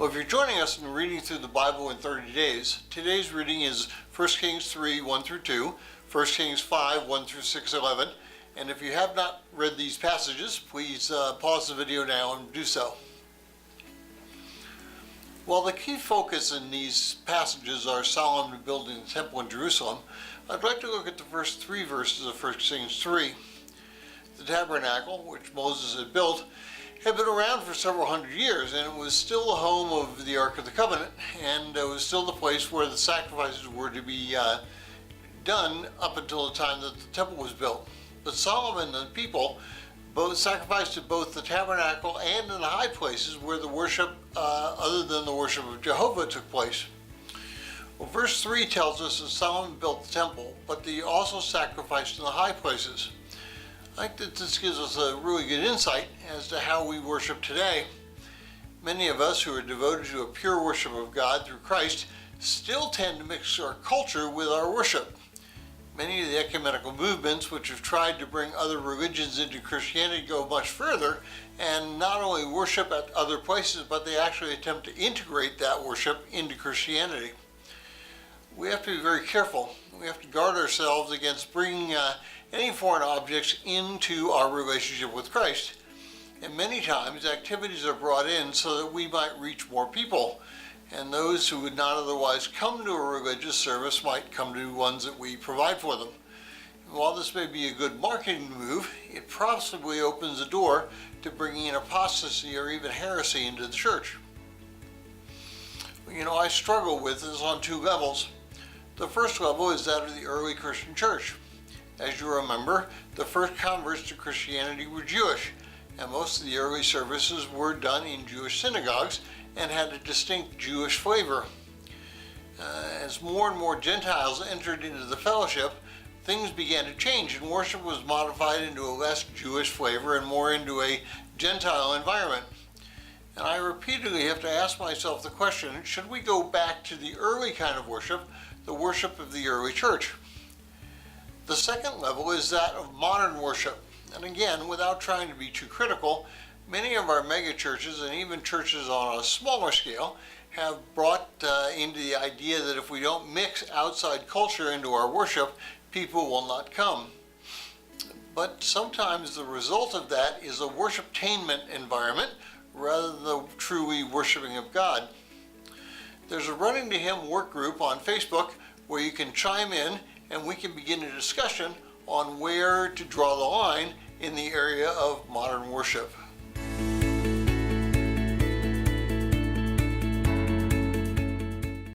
Well, if you're joining us in reading through the Bible in 30 days, today's reading is 1 Kings 3, 1 through 2, 1 Kings 5, 1 through 6, 11. And if you have not read these passages, please pause the video now and do so. While the key focus in these passages are Solomon building the temple in Jerusalem, I'd like to look at the first 3 verses of 1 Kings 3. The tabernacle, which Moses had built, had been around for several hundred years, and it was still the home of the Ark of the Covenant, and it was still the place where the sacrifices were to be done up until the time that the temple was built. But Solomon and the people both sacrificed at both the tabernacle and in the high places where the worship, other than the worship of Jehovah, took place. Well, verse 3 tells us that Solomon built the temple, but he also sacrificed in the high places. I think that this gives us a really good insight as to how we worship today. Many of us who are devoted to a pure worship of God through Christ still tend to mix our culture with our worship. Many of the ecumenical movements which have tried to bring other religions into Christianity go much further and not only worship at other places, but they actually attempt to integrate that worship into Christianity. We have to be very careful. We have to guard ourselves against bringing any foreign objects into our relationship with Christ. And many times activities are brought in so that we might reach more people, and those who would not otherwise come to a religious service might come to ones that we provide for them. And while this may be a good marketing move, it possibly opens the door to bringing in apostasy or even heresy into the church. You know, I struggle with this on 2 levels. The first level is that of the early Christian church. As you remember, the first converts to Christianity were Jewish, and most of the early services were done in Jewish synagogues and had a distinct Jewish flavor. As more and more Gentiles entered into the fellowship, things began to change, and worship was modified into a less Jewish flavor and more into a Gentile environment. And I repeatedly have to ask myself the question, should we go back to the early kind of worship, the worship of the early church? The second level is that of modern worship. And again, without trying to be too critical, many of our mega churches and even churches on a smaller scale have brought into the idea that if we don't mix outside culture into our worship, people will not come. But sometimes the result of that is a worshiptainment environment rather than the truly worshiping of God. There's a Running to Him work group on Facebook where you can chime in and we can begin a discussion on where to draw the line in the area of modern worship.